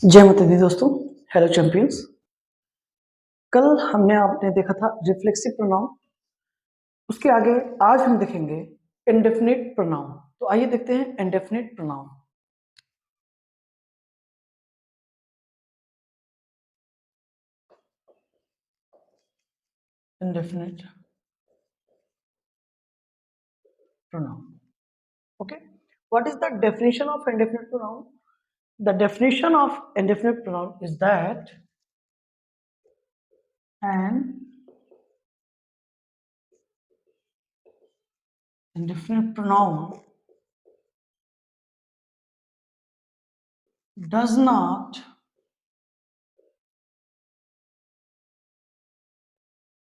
जय माता दी दोस्तों। Hello champions. कल हमने आपने देखा था रिफ्लेक्सिव प्रोनाउन। उसके आगे आज हम देखेंगे इंडेफिनिट प्रोनाउन। तो आइए देखते हैं indefinite pronoun. Indefinite pronoun. Okay, what is the definition of indefinite pronoun? The definition of indefinite pronoun is that an indefinite pronoun does not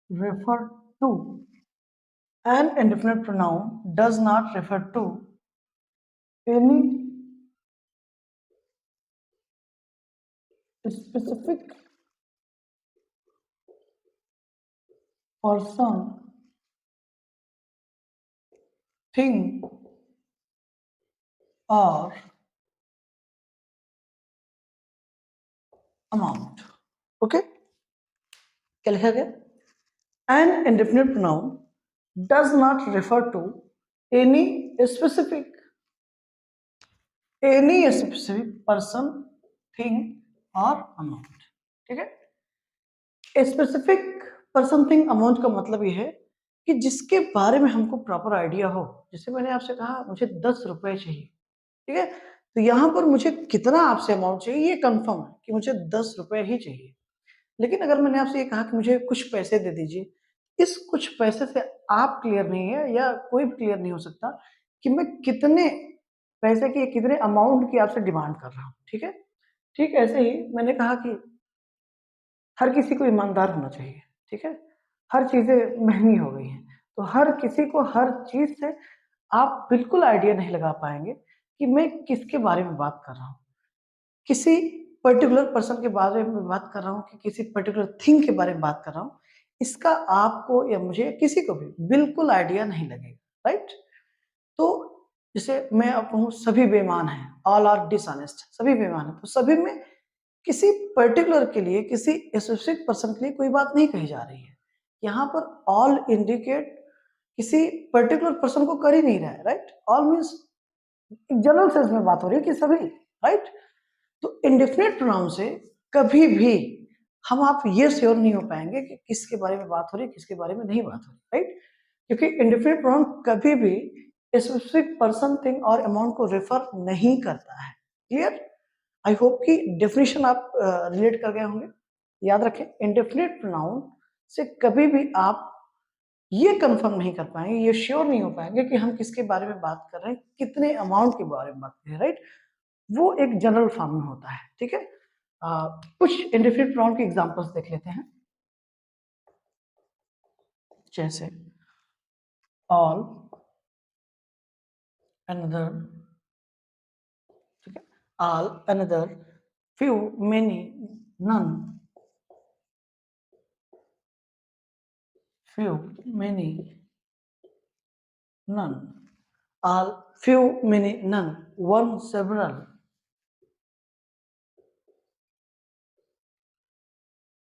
refer to an indefinite pronoun does not refer to any specific person, thing or amount. Okay, क्या लिखा गया? An indefinite pronoun does not refer to any specific person, thing or amount. ठीक है, specific person thing amount का मतलब ये है कि जिसके बारे में हमको प्रॉपर आइडिया हो। जैसे मैंने आपसे कहा मुझे 10 रुपए चाहिए, ठीक है, तो यहाँ पर मुझे कितना आपसे अमाउंट चाहिए ये कंफर्म है कि मुझे 10 रुपए ही चाहिए। लेकिन अगर मैंने आपसे ये कहा कि मुझे कुछ पैसे दे दीजिए, इस कुछ पैसे से आप क्लियर नहीं है या कोई भी क्लियर नहीं हो सकता कि मैं कितने पैसे की कितने अमाउंट की आपसे डिमांड कर रहा हूँ। ठीक है, ठीक ऐसे ही मैंने कहा कि हर किसी को ईमानदार होना चाहिए। ठीक है, हर चीजें महंगी हो गई हैं, तो हर किसी को हर चीज से आप बिल्कुल आइडिया नहीं लगा पाएंगे कि मैं किसके बारे में बात कर रहा हूँ। किसी पर्टिकुलर पर्सन के बारे में बात कर रहा हूँ कि किसी पर्टिकुलर थिंग के बारे में बात कर रहा हूँ, इसका आपको या मुझे किसी को भी बिल्कुल आइडिया नहीं लगेगा। राइट, तो जैसे मैं अब कहूँ सभी बेईमान हैं, ऑल आर डिसऑनेस्ट, सभी बेईमान हैं, तो सभी में किसी पर्टिकुलर के लिए किसी स्पेसिफिक पर्सन के लिए कोई बात नहीं कही जा रही है। यहाँ पर ऑल इंडिकेट किसी पर्टिकुलर पर्सन को कर ही नहीं रहा है। Right, all means general sense में बात हो रही है कि सभी। राइट, तो इंडेफिनिट प्रोनाउन से कभी भी हम आप ये श्योर नहीं हो पाएंगे कि किसके बारे में बात हो रही है किसके बारे में नहीं बात हो रही। राइट, क्योंकि इंडेफिनिट प्रोनाउन कभी भी स्पेसिफिक पर्सन थिंग और अमाउंट को रेफर नहीं करता है। क्लियर? आई होप कि डेफिनेशन आप रिलेट कर गए होंगे। याद रखें, इंडेफिनिट प्रोनाउन से कभी भी आप ये कंफर्म नहीं कर पाएंगे, ये श्योर नहीं हो पाएंगे कि हम किसके बारे में बात कर रहे हैं, कितने अमाउंट के बारे में बात कर रहे हैं। राइट, वो एक जनरल फॉर्म में होता है। ठीक है, कुछ इंडेफिनिट प्रोनाउन के एग्जांपल्स देख लेते हैं। जैसे ऑल, अनदर, ठीक है, all, another, few, many, none, few, many, none, all, few, many, none, one, several,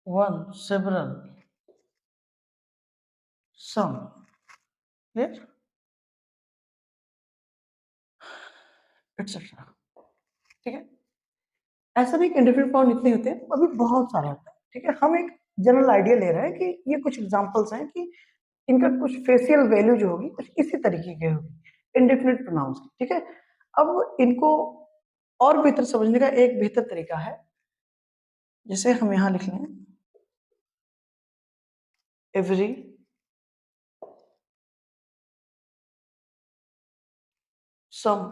one, several, some. Clear? Etcetera. ठीक है, ऐसा नहीं कि इंडेफिनिट प्रोनाउन इतने होते हैं, अभी बहुत सारे होते हैं। ठीक है, हम एक जनरल आइडिया ले रहे हैं कि ये कुछ एग्जांपल्स हैं कि इनका कुछ फेशियल वैल्यू जो होगी कुछ इसी तरीके की होगी इंडेफिनिट प्रोनाउंस की। ठीक है, अब इनको और बेहतर समझने का एक बेहतर तरीका है, जैसे हम यहां लिख लें every, some,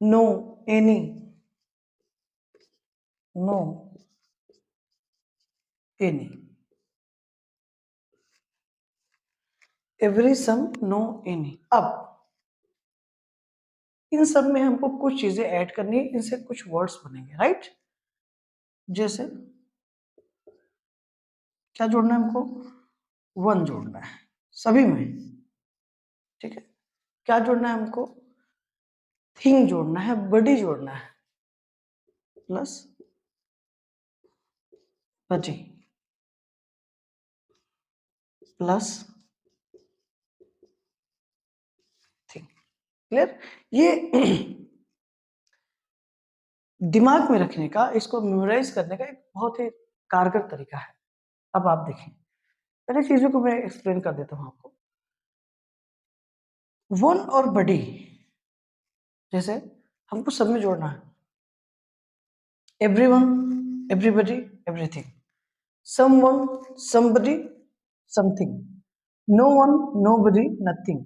no, any, no, any, every, some, no, any. अब इन सब में हमको कुछ चीजें ऐड करनी है, इनसे कुछ वर्ड्स बनेंगे। राइट, जैसे क्या जोड़ना है हमको? वन जोड़ना है सभी में। ठीक है, क्या जोड़ना है हमको? थिंग जोड़ना है, बडी जोड़ना है, प्लस बडी प्लस थिंग। क्लियर? ये दिमाग में रखने का, इसको मेमोराइज करने का एक बहुत ही कारगर तरीका है। अब आप देखें, पहले चीजों को मैं एक्सप्लेन कर देता हूं आपको। वन और बडी, जैसे हमको सब में जोड़ना है, everyone, everybody, everything, someone, somebody, something, no one, nobody, nothing,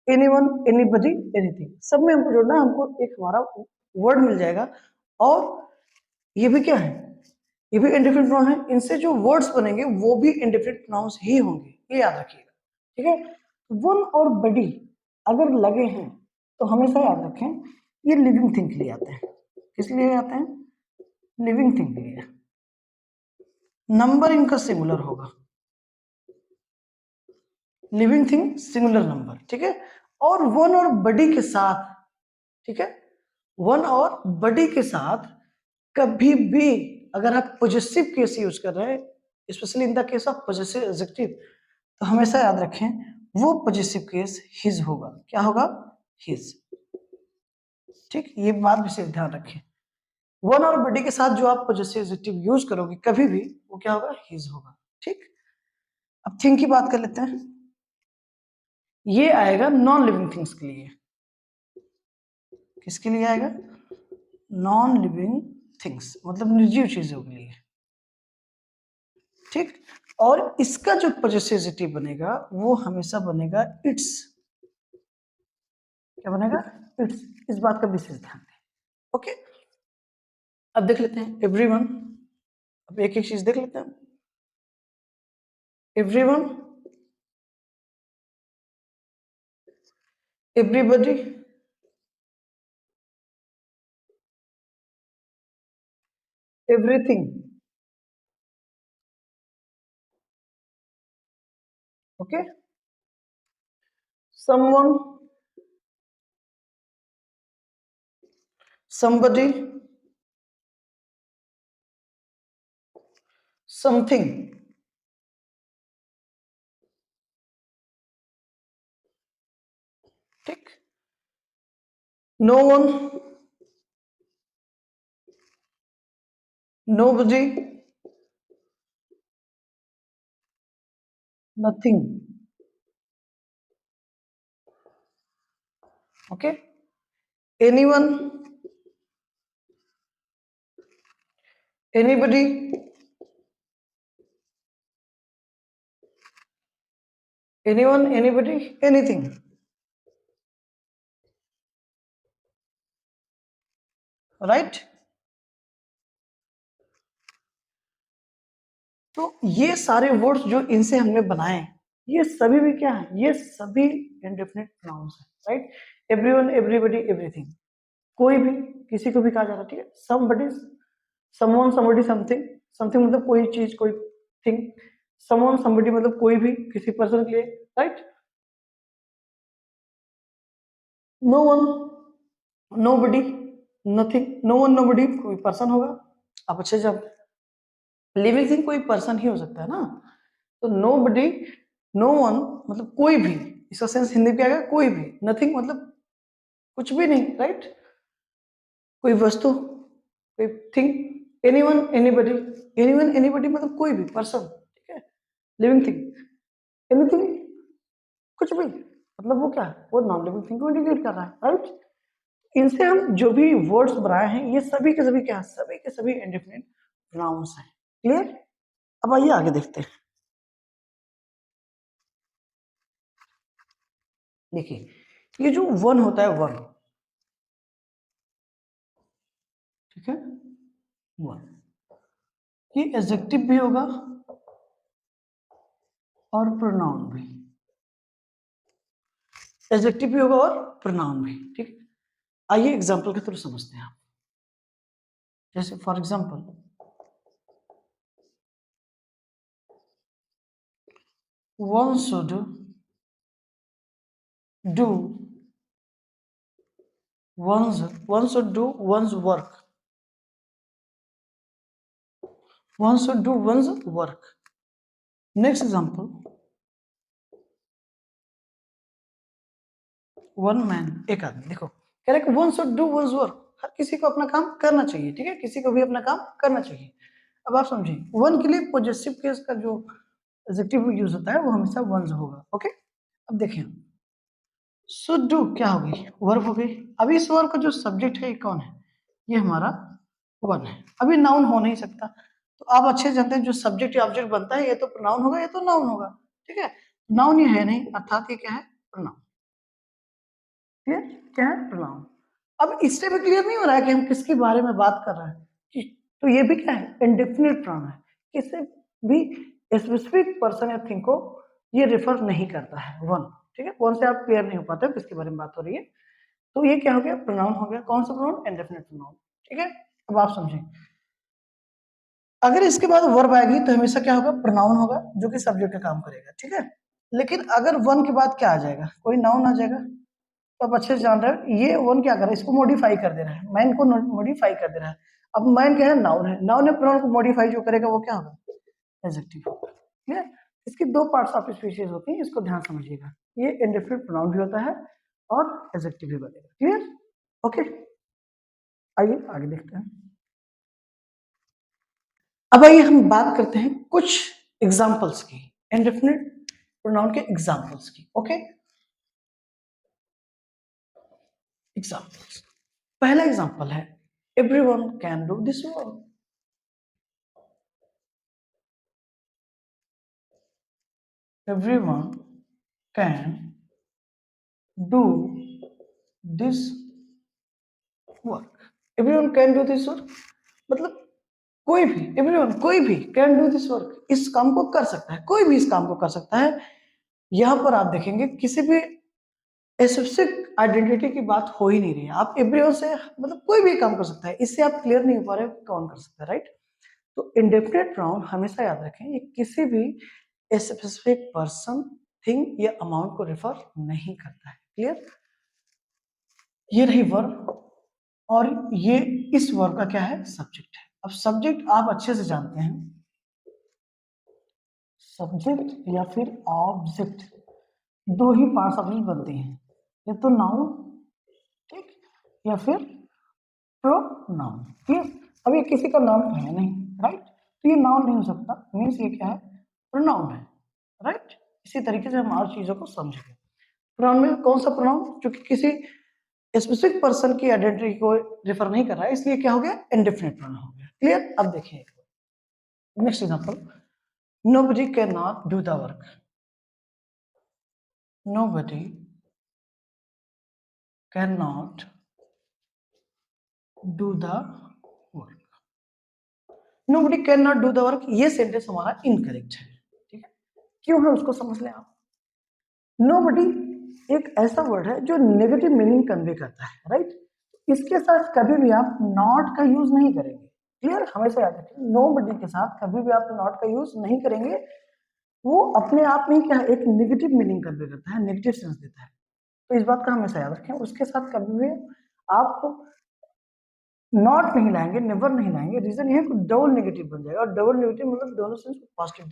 anyone, anybody, anything. सब में हमको जोड़ना है, हमको एक हमारा वर्ड मिल जाएगा। और ये भी क्या है, ये भी इंडिफिनिट प्रोनाउन है। इनसे जो वर्ड्स बनेंगे वो भी इंडिफिनिट प्रोनाउंस ही होंगे, ये याद रखिएगा। ठीक है? वन और बडी अगर लगे हैं तो हमेशा याद रखें ये लिविंग थिंग के लिए आते हैं। किस लिए आते हैं? लिविंग थिंग के लिए। नंबर इनका सिंगुलर होगा, लिविंग थिंग सिंगुलर नंबर। ठीक है? और वन और बडी के साथ, ठीक है, वन और बडी के साथ कभी भी अगर आप पॉजिटिव केस यूज कर रहे हैं, specially in the case of positive adjective, तो हमेशा याद रखें वो पॉजिटिव केस हिज होगा। क्या होगा? हिज। ठीक, ये बात विशेष ध्यान रखें। वन और बडी के साथ जो आप पॉजिटिव एडजेक्टिव यूज करोगे कभी भी, वो क्या होगा? हिज होगा। ठीक, अब थिंग की बात कर लेते हैं। ये आएगा नॉन लिविंग थिंग्स के लिए। किसके लिए आएगा? नॉन लिविंग थिंग्स, मतलब निर्जीव चीजों के लिए। ठीक, और इसका जो पॉजिटिव बनेगा वो हमेशा बनेगा इट्स। क्या बनेगा? इट्स। इस बात का विशेष ध्यान दें। ओके, अब देख लेते हैं एवरीवन। अब एक एक चीज देख लेते हैं। Everyone, everybody, everything. Okay, someone, somebody, something। ठीक, no one, nobody, nothing। Okay, anyone, anybody, anyone, anybody, anything। Right? तो ये सारे वर्ड्स जो इनसे हमने बनाए, ये सभी भी क्या है? ये सभी इंडेफिनिट प्रोनाउंस है। राइट? एवरीवन, एवरीबॉडी, एवरीथिंग, कोई भी, किसी को भी कहा जा रहा है। ठीक है? Somebody, someone, somebody, something. Something मतलब कोई चीज, कोई थिंग। समवन, समबडी मतलब कोई भी, किसी पर्सन के लिए। Right? No one, nobody, nothing. No one, nobody कोई पर्सन होगा। अब अच्छे, जब लिविंग थिंग कोई पर्सन ही हो सकता है ना, तो नो बडी, नो वन मतलब कोई भी, इसका सेंस हिंदी में क्या आएगा? कोई भी। नथिंग मतलब कुछ भी नहीं। राइट? कोई वस्तु, कोई thing. Anyone, anybody, anyone, anybody मतलब कोई भी पर्सन। ठीक है? लिविंग थिंग, एनीथिंग, कुछ भी, मतलब वो क्या है? वो नॉन लिविंग थिंग को इंडिकेट कर रहा है। राइट? इनसे हम जो भी वर्ड्स बनाए हैं ये सभी के सभी क्या है? सभी के सभी इंडिफिनिट प्रोनाउंस हैं। क्लियर? अब आइए आगे देखते हैं। देखिए, ये जो वन होता है, वन, ठीक है, वन, ये एडजेक्टिव भी होगा और प्रोनाउन भी। एडजेक्टिव भी होगा और प्रोनाउन भी। ठीक है? आइए एग्जांपल के थ्रू समझते हैं आप। जैसे for example, one should do one should do one's work. One should do one's work. Next example, one man, एक आदमी, देखो कह रहा है कि one should do one's work, हर किसी को अपना काम करना चाहिए, ठीक है, किसी को भी अपना काम करना चाहिए। अब आप समझिए, वन के लिए पॉजिटिव केस का जो एडजेक्टिव यूज होता है वो हमेशा वंस होगा। ओके, अब देखिए शुड डू क्या होगी, वर्ब हो गई। अभी इस वर्ब का जो सब्जेक्ट है ये कौन है, ये हमारा वन है। अभी नाउन हो नहीं सकता, तो आप अच्छे जानते हैं जो सब्जेक्ट या ऑब्जेक्ट बनता है ये तो प्रोनाउन होगा, ये तो नाउन होगा, ठीक है। नाउन ये है नहीं, अर्थात ये क्या है, प्रोनाउन। क्लियर, क्या है, प्रोनाउन। अब इससे भी क्लियर नहीं हो रहा है कि हम किसके बारे में बात कर रहे हैं, तो ये भी क्या है, इंडेफिनिट प्रोनाउन है, किसी भी स्पेसिफिक पर्सन या थिंग को ये रिफर नहीं करता है, वन, ठीक है। वन से आप क्लियर नहीं हो पाते हो किसके बारे में बात हो रही है, तो ये क्या हो गया, प्रोनाउन हो गया। कौन सा प्रोनाउन, इंडेफिनिट प्रोनाउन, ठीक है। अब आप समझें, अगर इसके बाद वर्ब आएगी तो हमेशा क्या होगा, प्रोनाउन होगा जो कि सब्जेक्ट का काम करेगा, ठीक है। लेकिन अगर वन के बाद क्या आ जाएगा, कोई नाउन आ जाएगा, तो आप अच्छे से जान रहे हो ये वन क्या कर रहा है, इसको मॉडिफाई कर दे रहा है, मैन को मॉडिफाई कर दे रहा है। अब मैन क्या है, नाउन है, नाउन है, प्रोनाउन को मॉडिफाई जो करेगा वो क्या होगा, एडजेक्टिव होगा। क्लियर, इसकी दो पार्ट्स ऑफ स्पीशीज होती हैं, इसको ध्यान समझिएगा, ये इंडेफिनिट प्रोनाउन भी होता है और एडजेक्टिव भी बनेगा। क्लियर, ओके, आइए आगे देखते हैं। अब आइए हम बात करते हैं कुछ एग्जाम्पल्स की, इंडेफिनिट प्रोनाउन के एग्जाम्पल्स की। ओके, एग्जाम्पल्स, पहला एग्जाम्पल है everyone can do this work. Everyone can do this work. Everyone can do this work मतलब कोई भी, एवरीवन कोई भी, कैन डू दिस वर्क, इस काम को कर सकता है, कोई भी इस काम को कर सकता है। यहां पर आप देखेंगे किसी भी स्पेसिफिक आइडेंटिटी की बात हो ही नहीं रही है, आप एवरीवन से मतलब कोई भी काम कर सकता है, इससे आप क्लियर नहीं हो पा रहे हो कौन कर सकता है, राइट। तो इंडेफिनिट प्रोनाउन हमेशा याद रखें, ये किसी भी स्पेसिफिक पर्सन, थिंग या अमाउंट को रेफर नहीं करता है। क्लियर, ये रही वर्ब और ये इस वर्ब का क्या है, सब्जेक्ट है। अब सब्जेक्ट आप अच्छे से जानते हैं, सब्जेक्ट या फिर ऑब्जेक्ट, दो ही पार्ट्स ऑफ स्पीच बनते हैं, या तो नाउन, ठीक, या फिर प्रोनाउन। ठीक, अब ये किसी का नाउन तो है नहीं, राइट, तो ये नाउन नहीं हो सकता, मीन्स ये क्या है, प्रोनाउन है, राइट। इसी तरीके से हम और चीजों को समझेंगे। प्रोनाउन में कौन सा प्रोनाउन, जो कि किसी स्पेसिफिक पर्सन की आइडेंटिटी को रेफर नहीं कर रहा है, इसलिए क्या हो गया, इंडेफिनिट प्रोनाउन हो गया। क्लियर, अब देखिए next example, nobody cannot do the work। nobody cannot do the work। nobody cannot do the work, ये सेंटेंस हमारा इनकरेक्ट है, ठीक है। क्यों है उसको समझ लें आप। nobody एक ऐसा वर्ड है जो नेगेटिव मीनिंग कन्वे करता है, राइट। इसके साथ कभी भी आप नॉट का यूज नहीं करेंगे। क्लियर, हमेशा याद रखें, nobody के साथ कभी भी आप नॉट का यूज नहीं करेंगे, वो अपने आप में क्या है, एक नेगेटिव मीनिंग कन्वे करता है, नेगेटिव सेंस देता है, तो इस बात का हमेशा याद रखें। उसके साथ कभी भी आप नॉट नहीं लाएंगे, नेवर नहीं लाएंगे, रीजन ये है कि डबल नेगेटिव बन जाएगा, और डबल नेगेटिव मतलब दोनों सेंस पॉजिटिव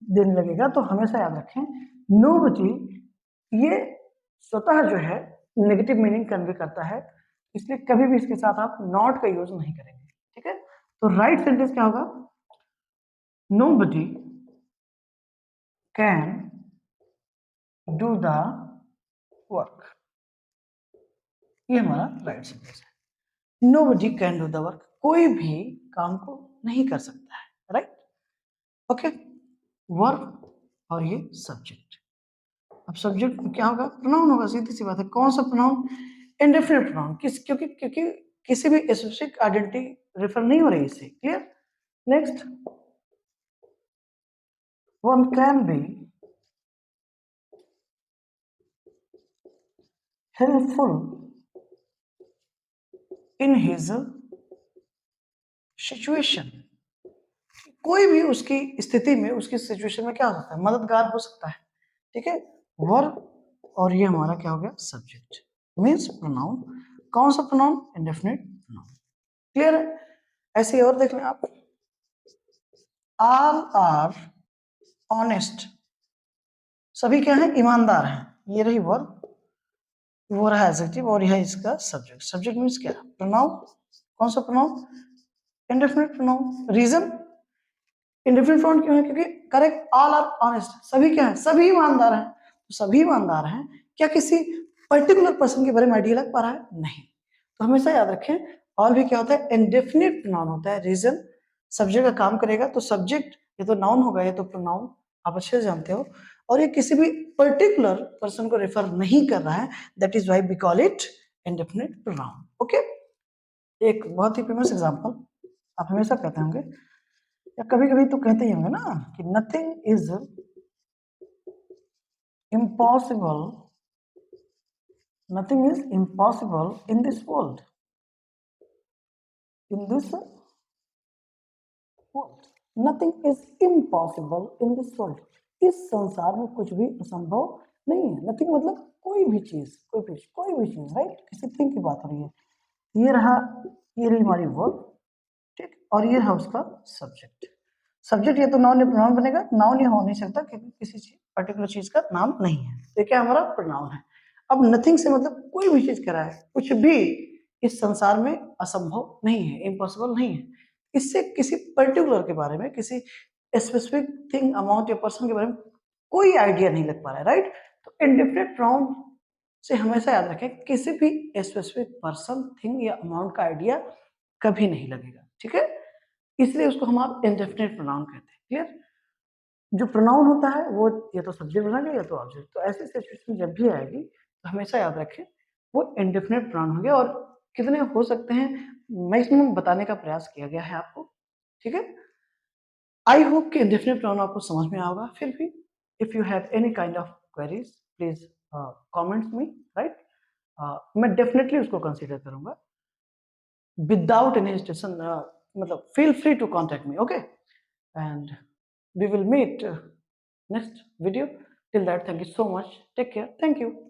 देने लगेगा, तो हमेशा याद रखें नोबडी ये स्वतः जो है नेगेटिव मीनिंग कन्वे करता है, इसलिए कभी भी इसके साथ आप नॉट का यूज नहीं करेंगे, ठीक है। तो राइट सेंटेंस क्या होगा, nobody can do the work, ये हमारा राइट सेंटेंस है। Nobody can do the work, कोई भी काम को नहीं कर सकता है, राइट, ओके। वर्ब और ये सब्जेक्ट, अब सब्जेक्ट क्या होगा, प्रोनाउन होगा, सीधी सी बात है। कौन सा प्रोनाउन, इंडेफिनिट प्रोनाउन, क्योंकि क्योंकि किसी भी स्पेसिफिक आइडेंटिटी रेफर नहीं हो रही इससे। Clear, next, one can be helpful in his situation, कोई भी उसकी स्थिति में, उसकी सिचुएशन में क्या हो सकता है, मददगार हो सकता है, ठीक है। वर्ब और ये हमारा क्या हो गया, सब्जेक्ट मीन्स प्रोनाउन। कौन सा प्रोनाउन? Indefinite pronoun. क्लियर है? ऐसे और देख लें आप, ऑल आर ऑनेस्ट, सभी क्या है? ईमानदार हैं। ये रही वर्ब, वो रहा एडजेक्टिव और यह इसका सब्जेक्ट। सब्जेक्ट मीन्स क्या? प्रोनाउन। कौन सा pronoun? Indefinite pronoun. Reason indefinite pronoun क्यों है? क्योंकि करेक्ट, ऑल आर ऑनेस्ट, सभी क्या है? सभी ईमानदार हैं। तो सभी ईमानदार हैं, क्या किसी पर्टिकुलर पर्सन के बारे में आइडिया लग पा रहा है? नहीं। तो हमेशा याद रखें, ऑल भी क्या होता है? इंडेफिनिट प्रोनाउन होता है। रीजन सब्जेक्ट का काम करेगा, तो सब्जेक्ट ये तो नाउन होगा, ये तो प्रोनाउन, आप अच्छे से जानते हो, और ये किसी भी पर्टिकुलर पर्सन को रेफर नहीं कर रहा है, that is why we call it indefinite pronoun. Okay, एक बहुत ही फेमस एग्जांपल आप हमेशा कहते होंगे, या कभी कभी तो कहते ही होंगे ना, कि nothing is impossible, nothing is impossible in this world, in this world, nothing is impossible in this world. इस संसार में कुछ भी असंभव नहीं है। नथिंग मतलब कोई भी चीज, कोई भी चीज, राइट? किसी थिंग की बात हो रही है। ये रहा, ये रही हमारी वर्ब, ठीक, और ये है उसका सब्जेक्ट। सब्जेक्ट ये तो नाउन या प्रोनाउन बनेगा, नाउन ये हो नहीं सकता क्योंकि किसी चीज पर्टिकुलर चीज का नाम नहीं है। तो क्या हमारा प्रोनाउन है। अब नथिंग से मतलब कोई भी चीज कह रहा है, कुछ भी इस संसार में असंभव नहीं है, इम्पॉसिबल नहीं है। इससे किसी पर्टिकुलर के बारे में, किसी स्पेसिफिक थिंग, अमाउंट या पर्सन के बारे में कोई आइडिया नहीं लग पा रहा है, राइट? तो इंडेफिनिट प्रोनाउन से हमेशा याद रखें, किसी भी स्पेसिफिक पर्सन, थिंग या अमाउंट का आइडिया कभी नहीं लगेगा, ठीक है? इसलिए उसको हम आप इंडेफिनिट प्रोनाउन कहते हैं। क्लियर? जो प्रोनाउन होता है वो या तो सब्जेक्ट बना या तो ऑब्जेक्ट। तो ऐसी सिचुएशन जब भी आएगी तो हमेशा याद रखें वो इंडेफिनिट प्रोनाउन हो गया, और कितने हो सकते हैं मैक्सिमम बताने का प्रयास किया गया है आपको, ठीक है? आई होप कि इंडेफिनिट प्रोनाउन आपको समझ में आएगा। फिर भी if you have any kind of queries please comments me, right? मैं डेफिनेटली उसको कंसीडर करूंगा विदाउट एनी हेजिटेशन। मतलब feel free to contact me, okay? And we will meet next video. Till that, thank you so much. Take care. Thank you.